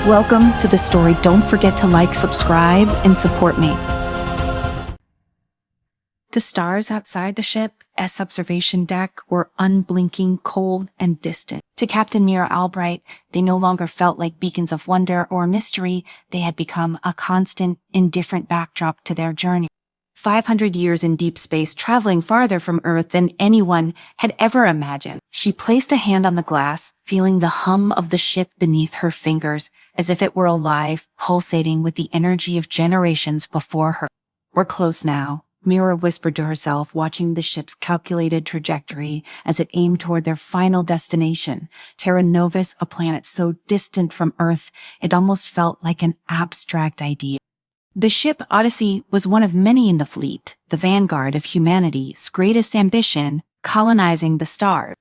Welcome to the story. Don't forget to like, subscribe, and support me. The stars outside the ship's observation deck were unblinking, cold, and distant. To Captain Mira Albright, they no longer felt like beacons of wonder or mystery. They had become a constant, indifferent backdrop to their journey. 500 years in deep space, traveling farther from Earth than anyone had ever imagined. She placed a hand on the glass, feeling the hum of the ship beneath her fingers, as if it were alive, pulsating with the energy of generations before her. "We're close now," Mira whispered to herself, watching the ship's calculated trajectory as it aimed toward their final destination, Terra Novus, a planet so distant from Earth it almost felt like an abstract idea. The ship Odyssey was one of many in the fleet, the vanguard of humanity's greatest ambition, colonizing the stars.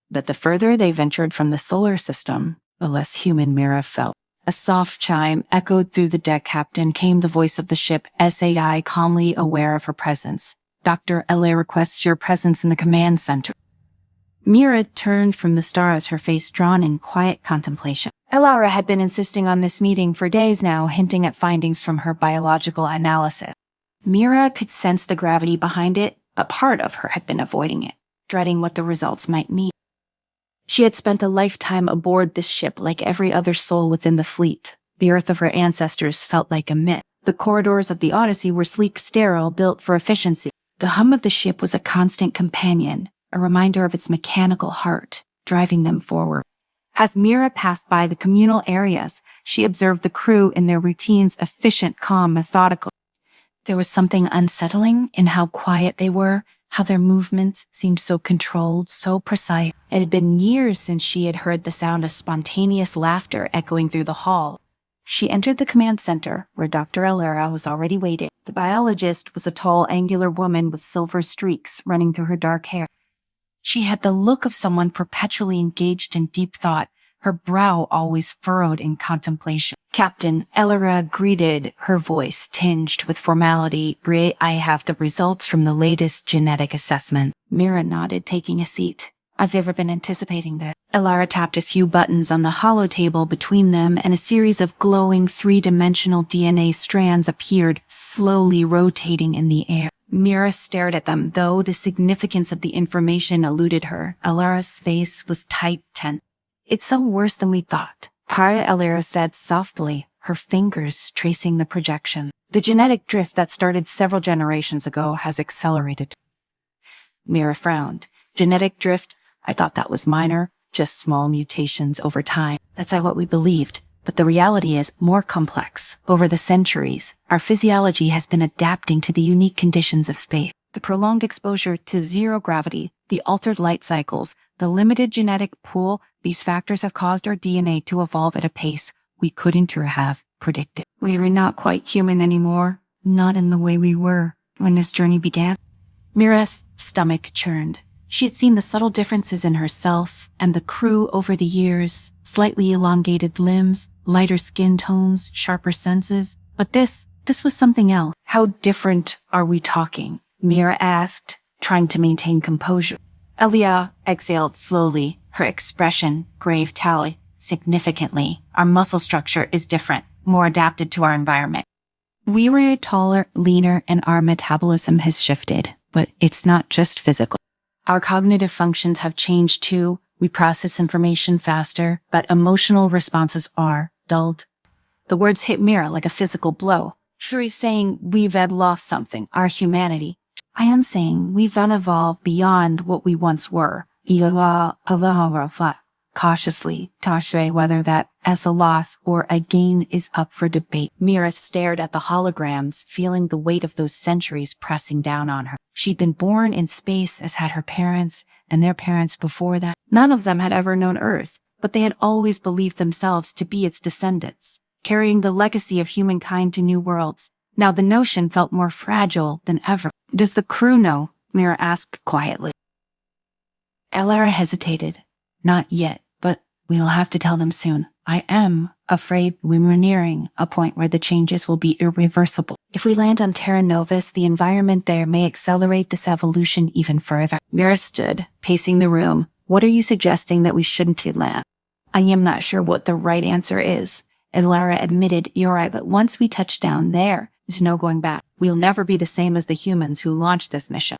But the further they ventured from the solar system, the less human Mira felt. A soft chime echoed through the deck captain. Came the voice of the ship SAI, calmly aware of her presence. "Dr. LA requests your presence in the command center." Mira turned from the stars, her face drawn in quiet contemplation. Elara had been insisting on this meeting for days now, hinting at findings from her biological analysis. Mira could sense the gravity behind it, but part of her had been avoiding it, dreading what the results might mean. She had spent a lifetime aboard this ship like every other soul within the fleet. The Earth of her ancestors felt like a myth. The corridors of the Odyssey were sleek, sterile, built for efficiency. The hum of the ship was a constant companion, a reminder of its mechanical heart, driving them forward. As Mira passed by the communal areas, she observed the crew in their routines, efficient, calm, methodical. There was something unsettling in how quiet they were, how their movements seemed so controlled, so precise. It had been years since she had heard the sound of spontaneous laughter echoing through the hall. She entered the command center, where Dr. Elara was already waiting. The biologist was a tall, angular woman with silver streaks running through her dark hair. She had the look of someone perpetually engaged in deep thought, her brow always furrowed in contemplation. Captain Elara greeted, her voice tinged with formality. "I have the results from the latest genetic assessment." Mira nodded, taking a seat. "I've ever been anticipating this." Elara tapped a few buttons on the hollow table between them, and a series of glowing three-dimensional DNA strands appeared, slowly rotating in the air. Mira stared at them, though the significance of the information eluded her. Elara's face was tight, tense. "It's so worse than we thought," Para Elara said softly, her fingers tracing the projection. "The genetic drift that started several generations ago has accelerated." Mira frowned. "Genetic drift? I thought that was minor, just small mutations over time. That's what we believed. But the reality is more complex. Over the centuries, our physiology has been adapting to the unique conditions of space. The prolonged exposure to zero gravity, the altered light cycles, the limited genetic pool, these factors have caused our DNA to evolve at a pace we couldn't have predicted. We are not quite human anymore, not in the way we were when this journey began." Mira's stomach churned. She had seen the subtle differences in herself and the crew over the years, slightly elongated limbs, lighter skin tones, sharper senses. But this was something else. "How different are we talking?" Mira asked, trying to maintain composure. Elia exhaled slowly, her expression grave. "Tally, significantly. Our muscle structure is different, more adapted to our environment. We were taller, leaner, and our metabolism has shifted. But it's not just physical. Our cognitive functions have changed too. We process information faster, but emotional responses are dulled." The words hit Mira like a physical blow. "She's saying we've lost something, our humanity." "I am saying we've unevolved beyond what we once were." Cautiously, Tashe, whether that as a loss or a gain is up for debate. Mira stared at the holograms, feeling the weight of those centuries pressing down on her. She'd been born in space, as had her parents and their parents before that. None of them had ever known Earth, but they had always believed themselves to be its descendants, carrying the legacy of humankind to new worlds. Now the notion felt more fragile than ever. "Does the crew know?" Mira asked quietly. Elara hesitated. "Not yet, but we'll have to tell them soon. I am afraid we're nearing a point where the changes will be irreversible. If we land on Terra Novus, the environment there may accelerate this evolution even further." Mira stood, pacing the room. "What are you suggesting that we shouldn't land?" I am not sure what the right answer is. And Lara admitted, you're right, but once we touch down there's no going back. We'll never be the same as the humans who launched this mission.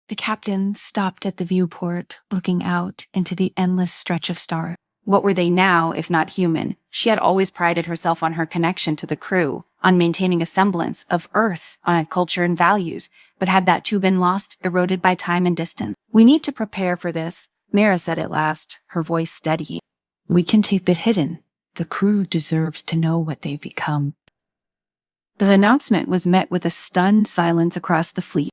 The captain stopped at the viewport, looking out into the endless stretch of stars. What were they now, if not human? She had always prided herself on her connection to the crew, on maintaining a semblance of Earth, on culture and values. But had that too been lost, eroded by time and distance? We need to prepare for this, Mira said at last, her voice steady. We can keep it hidden. The crew deserves to know what they've become. The announcement was met with a stunned silence across the fleet.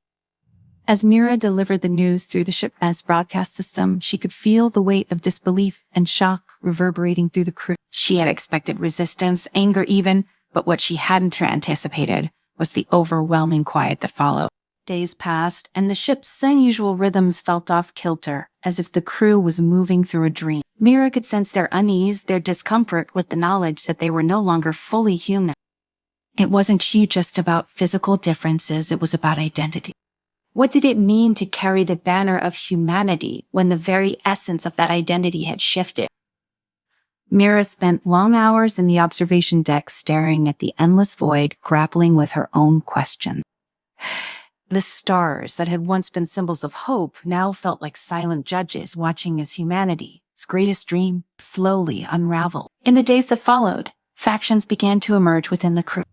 As Mira delivered the news through the ship's broadcast system, she could feel the weight of disbelief and shock reverberating through the crew. She had expected resistance, anger even, but what she hadn't anticipated was the overwhelming quiet that followed. Days passed, and the ship's unusual rhythms felt off kilter, as if the crew was moving through a dream. Mira could sense their unease, their discomfort with the knowledge that they were no longer fully human. It wasn't just about physical differences, it was about identity. What did it mean to carry the banner of humanity when the very essence of that identity had shifted? Mira spent long hours in the observation deck staring at the endless void, grappling with her own question. The stars that had once been symbols of hope now felt like silent judges watching as humanity's greatest dream slowly unraveled. In the days that followed, factions began to emerge within the crew.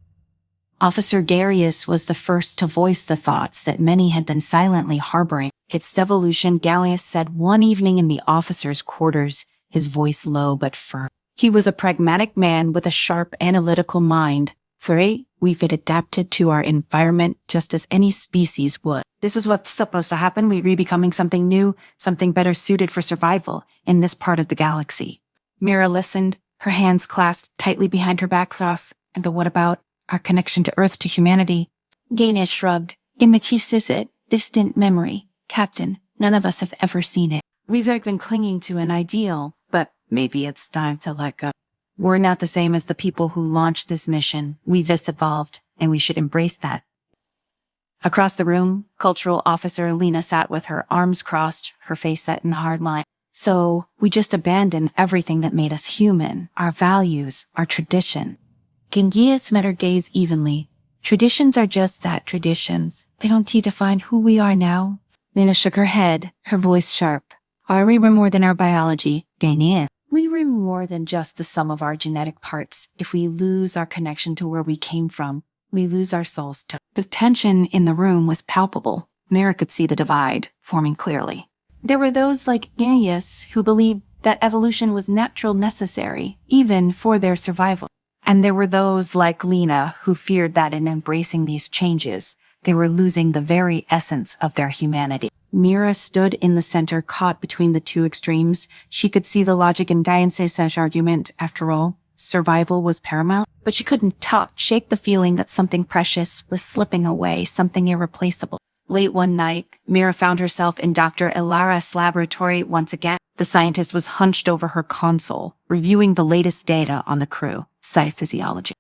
Officer Darius was the first to voice the thoughts that many had been silently harboring. Its devolution, Gallius said one evening in the officers' quarters, his voice low but firm. He was a pragmatic man with a sharp analytical mind. We've adapted to our environment just as any species would. This is what's supposed to happen. We're becoming something new, something better suited for survival in this part of the galaxy. Mira listened, her hands clasped tightly behind her back. But what about our connection to Earth, to humanity? Gaines shrugged. Immaterial, distant memory. Captain, none of us have ever seen it. We've been clinging to an ideal, but maybe it's time to let go. We're not the same as the people who launched this mission. We've evolved, and we should embrace that. Across the room, cultural officer Lena sat with her arms crossed, her face set in a hard line. So, we just abandoned everything that made us human, our values, our tradition. Genghis met her gaze evenly. Traditions are just that, traditions. They don't define who we are now. Lena shook her head, her voice sharp. Are we more than our biology, Genghis? We were more than just the sum of our genetic parts. If we lose our connection to where we came from, we lose our souls too. The tension in the room was palpable. Mira could see the divide forming clearly. There were those like Gaius who believed that evolution was natural necessary, even for their survival. And there were those like Lena who feared that in embracing these changes, they were losing the very essence of their humanity. Mira stood in the center, caught between the two extremes. She could see the logic in Diance's argument. After all, survival was paramount, but she couldn't shake the feeling that something precious was slipping away, something irreplaceable. Late one night, Mira found herself in Dr. Ilara's laboratory once again. The scientist was hunched over her console, reviewing the latest data on the crew, Sci-Physiology.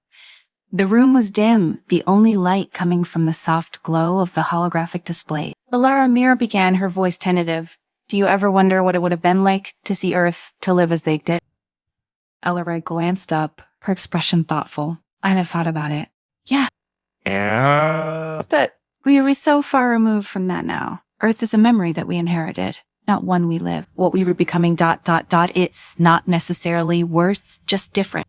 The room was dim, the only light coming from the soft glow of the holographic display. Mira began, her voice tentative. Do you ever wonder what it would have been like to see Earth, to live as they did? Elara glanced up, her expression thoughtful. I had thought about it. Yeah. But we are so far removed from that now. Earth is a memory that we inherited, not one we live. What we were becoming ... It's not necessarily worse, just different.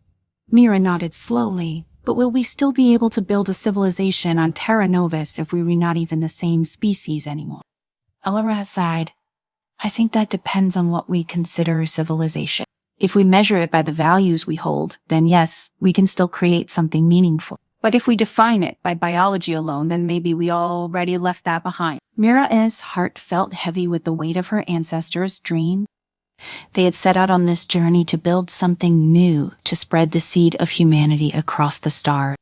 Mira nodded slowly. But will we still be able to build a civilization on Terra Novus if we were not even the same species anymore? Elara sighed. I think that depends on what we consider civilization. If we measure it by the values we hold, then yes, we can still create something meaningful. But if we define it by biology alone, then maybe we already left that behind. Mira's heart felt heavy with the weight of her ancestors' dream. They had set out on this journey to build something new, to spread the seed of humanity across the stars.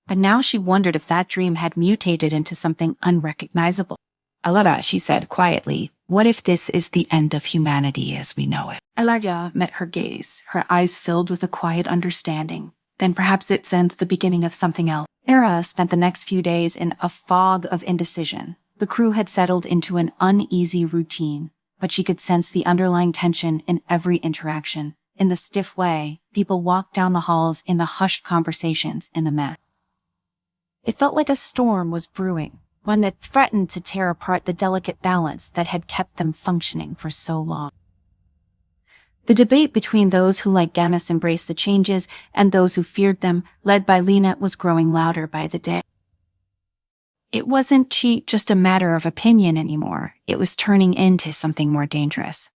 But now she wondered if that dream had mutated into something unrecognizable. Elara, she said quietly, what if this is the end of humanity as we know it? Elara met her gaze, her eyes filled with a quiet understanding. Then perhaps it sent the beginning of something else. Era spent the next few days in a fog of indecision. The crew had settled into an uneasy routine. but she could sense the underlying tension in every interaction. In the stiff way, people walked down the halls in the hushed conversations in the mech. It felt like a storm was brewing, one that threatened to tear apart the delicate balance that had kept them functioning for so long. The debate between those who like Gannis embraced the changes and those who feared them, led by Lena, was growing louder by the day. It wasn't just a matter of opinion anymore. It was turning into something more dangerous.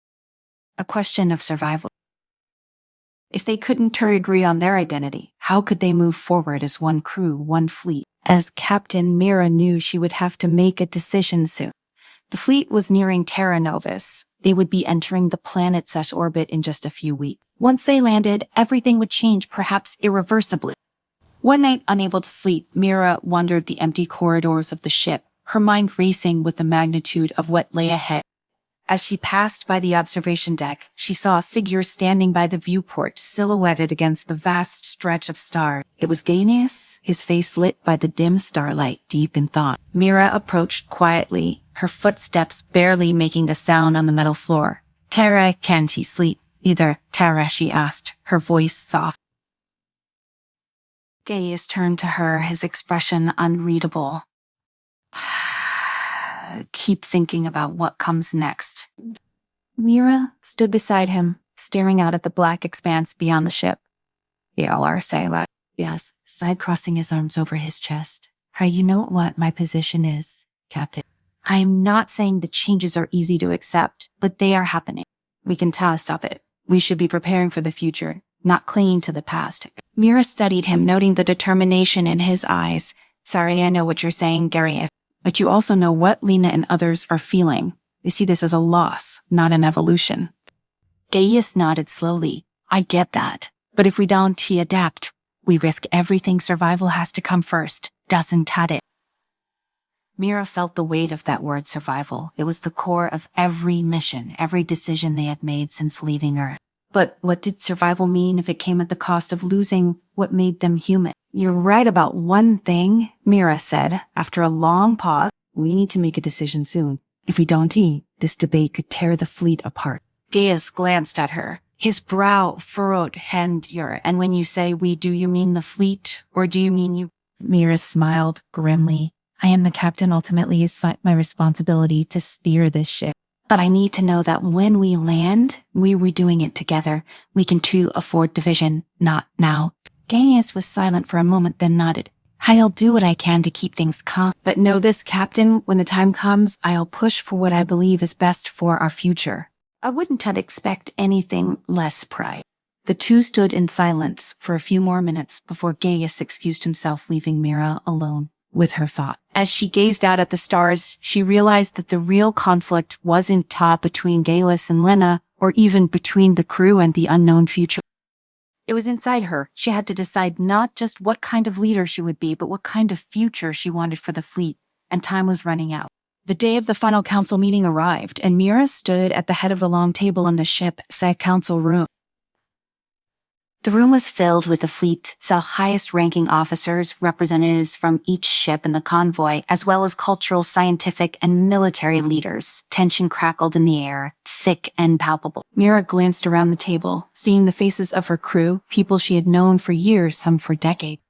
A question of survival. If they couldn't agree on their identity, how could they move forward as one crew, one fleet? As Captain Mira knew she would have to make a decision soon. The fleet was nearing Terra Novus. They would be entering the planet's orbit in just a few weeks. Once they landed, everything would change, perhaps irreversibly. One night, unable to sleep, Mira wandered the empty corridors of the ship, her mind racing with the magnitude of what lay ahead. As she passed by the observation deck, she saw a figure standing by the viewport, silhouetted against the vast stretch of stars. It was Gaineus, his face lit by the dim starlight, deep in thought. Mira approached quietly, her footsteps barely making a sound on the metal floor. "Terra, can't he sleep?" "Either, Terra," she asked, her voice soft. Gaius turned to her, his expression unreadable. "Keep thinking about what comes next." Mira stood beside him, staring out at the black expanse beyond the ship. "Yalar Sayla." Yes, side crossing his arms over his chest. "You know what my position is, Captain. I am not saying the changes are easy to accept, but they are happening. We can stop it. We should be preparing for the future, not clinging to the past." Mira studied him, noting the determination in his eyes. "Sorry, I know what you're saying, Gary. But you also know what Lena and others are feeling. They see this as a loss, not an evolution." Gaius nodded slowly. "I get that. But if we don't adapt, we risk everything. Survival has to come first, doesn't it?" Mira felt the weight of that word survival. It was the core of every mission, every decision they had made since leaving Earth. But what did survival mean if it came at the cost of losing what made them human? "You're right about one thing," Mira said, after a long pause. "We need to make a decision soon. If we don't this debate could tear the fleet apart." Gaius glanced at her, his brow furrowed. "And when you say we, do you mean the fleet, or do you mean you?" Mira smiled grimly. "I am the captain. Ultimately, it's my responsibility to steer this ship. But I need to know that when we land, we're doing it together. We can afford division, not now." Gaius was silent for a moment, then nodded. "I'll do what I can to keep things calm. But know this, Captain, when the time comes, I'll push for what I believe is best for our future. I wouldn't expect anything less pride." The two stood in silence for a few more minutes before Gaius excused himself, leaving Mira alone with her thought. As she gazed out at the stars, she realized that the real conflict wasn't between Gaius and Lena, or even between the crew and the unknown future. It was inside her. She had to decide not just what kind of leader she would be, but what kind of future she wanted for the fleet, and time was running out. The day of the final council meeting arrived, and Mira stood at the head of the long table in the ship's council room. The room was filled with the fleet's highest-ranking officers, representatives from each ship in the convoy, as well as cultural, scientific, and military leaders. Tension crackled in the air, thick and palpable. Mira glanced around the table, seeing the faces of her crew, people she had known for years, some for decades.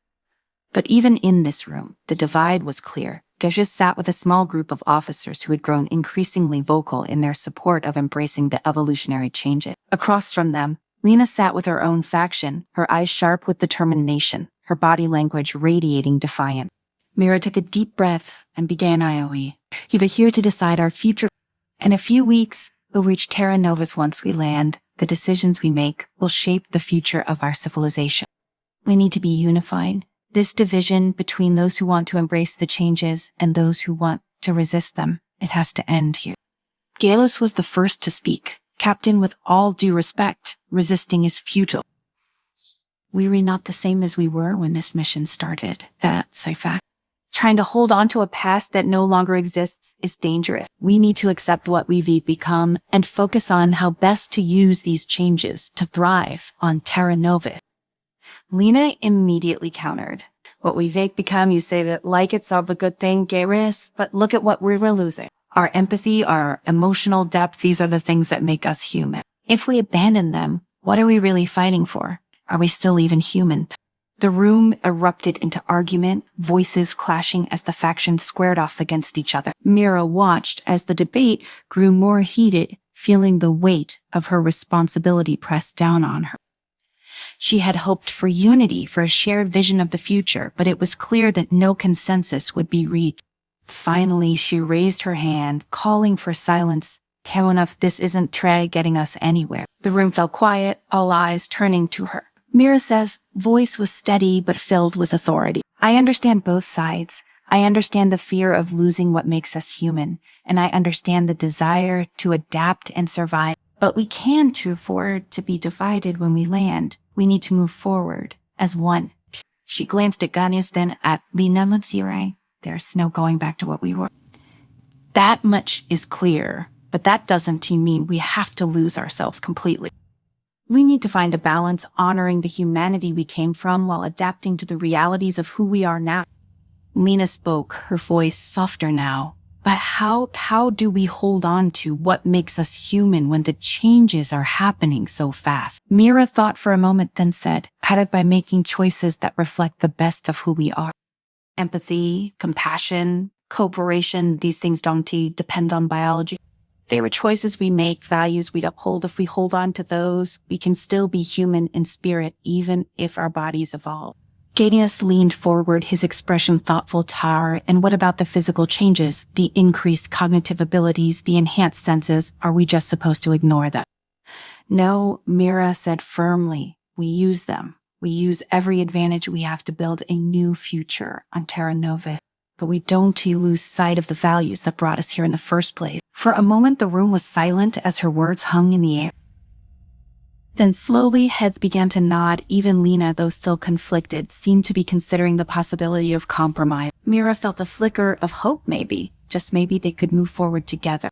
But even in this room, the divide was clear. Gaius sat with a small group of officers who had grown increasingly vocal in their support of embracing the evolutionary changes. Across from them, Lena sat with her own faction, her eyes sharp with determination, her body language radiating defiance. Mira took a deep breath and began IOE. "You're here to decide our future. In a few weeks, we'll reach Terra Novus. Once we land, the decisions we make will shape the future of our civilization. We need to be unified. This division between those who want to embrace the changes and those who want to resist them, it has to end here." Gaius was the first to speak. "Captain, with all due respect, resisting is futile. We were not the same as we were when this mission started. That's a fact. Trying to hold on to a past that no longer exists is dangerous. We need to accept what we've become and focus on how best to use these changes to thrive on Terra Nova." Lena immediately countered. "What we've become, you say that like it's all a good thing, Gaius, but look at what we were losing. Our empathy, our emotional depth, these are the things that make us human. If we abandon them, what are we really fighting for? Are we still even human? The room erupted into argument, voices clashing as the factions squared off against each other. Mira watched as the debate grew more heated, feeling the weight of her responsibility pressed down on her. She had hoped for unity, for a shared vision of the future, but it was clear that no consensus would be reached. Finally, she raised her hand, calling for silence. Enough, this isn't getting us anywhere. The room fell quiet, all eyes turning to her. Mira's voice was steady but filled with authority. I understand both sides. I understand the fear of losing what makes us human, and I understand the desire to adapt and survive. But we can't afford to be divided when we land. We need to move forward as one. She glanced at Ganyas, then at Linamatsire. There's no going back to what we were. That much is clear, but that doesn't mean we have to lose ourselves completely. We need to find a balance, honoring the humanity we came from while adapting to the realities of who we are now. Lena spoke, her voice softer now. But how do we hold on to what makes us human when the changes are happening so fast? Mira thought for a moment, then said, by making choices that reflect the best of who we are. Empathy, compassion, cooperation, these things don't depend on biology. They were choices we make, values we'd uphold. If we hold on to those, we can still be human in spirit, even if our bodies evolve. Gadius leaned forward, his expression thoughtful. And what about the physical changes, the increased cognitive abilities, the enhanced senses? Are we just supposed to ignore them? No, Mira said firmly. We use them. We use every advantage we have to build a new future on Terra Nova. But we don't lose sight of the values that brought us here in the first place. For a moment, the room was silent as her words hung in the air. Then slowly, heads began to nod. Even Lena, though still conflicted, seemed to be considering the possibility of compromise. Mira felt a flicker of hope, maybe. Just maybe they could move forward together.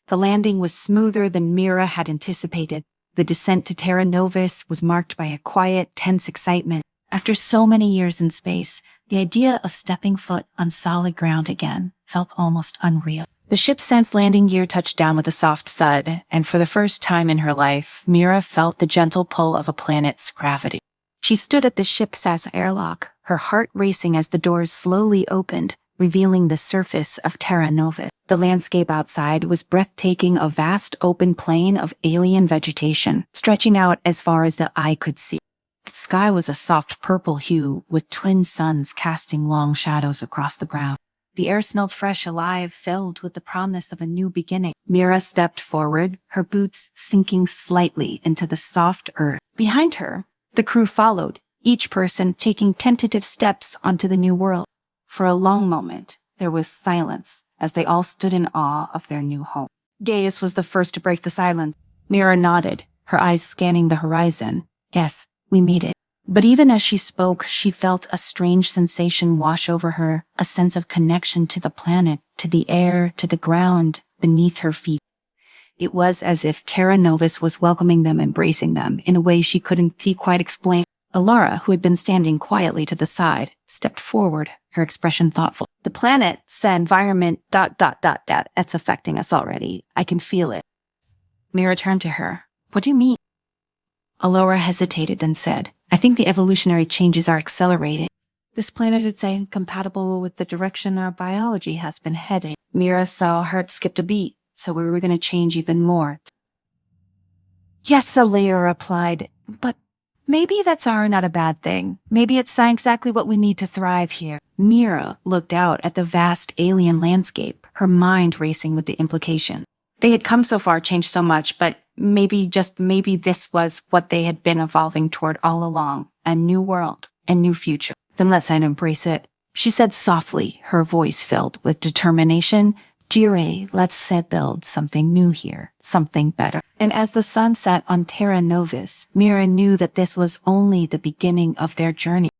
The landing was smoother than Mira had anticipated. The descent to Terra Novus was marked by a quiet, tense excitement. After so many years in space, the idea of stepping foot on solid ground again felt almost unreal. The ship's sense landing gear touched down with a soft thud, and for the first time in her life, Mira felt the gentle pull of a planet's gravity. She stood at the ship's airlock, her heart racing as the doors slowly opened, revealing the surface of Terra Nova. The landscape outside was breathtaking, a vast open plain of alien vegetation, stretching out as far as the eye could see. The sky was a soft purple hue, with twin suns casting long shadows across the ground. The air smelled fresh, alive, filled with the promise of a new beginning. Mira stepped forward, her boots sinking slightly into the soft earth. Behind her, the crew followed, each person taking tentative steps onto the new world. For a long moment, there was silence as they all stood in awe of their new home. Gaius was the first to break the silence. Mira nodded, her eyes scanning the horizon. Yes, we made it. But even as she spoke, she felt a strange sensation wash over her, a sense of connection to the planet, to the air, to the ground beneath her feet. It was as if Terra Novus was welcoming them, embracing them, in a way she couldn't quite explain. Alara, who had been standing quietly to the side, stepped forward, her expression thoughtful. The planet's environment, it's affecting us already. I can feel it. Mira turned to her. What do you mean? Alara hesitated, then said, I think the evolutionary changes are accelerating. This planet is incompatible with the direction our biology has been heading. Mira's heart skipped a beat, so we were going to change even more. Yes, Alara replied, but maybe that's not a bad thing. Maybe it's exactly what we need to thrive here. Mira looked out at the vast alien landscape, her mind racing with the implication. They had come so far, changed so much, but maybe this was what they had been evolving toward all along. A new world, a new future. Then let's embrace it. She said softly, her voice filled with determination. Jire, let's build something new here, something better. And as the sun set on Terra Novus, Mira knew that this was only the beginning of their journey.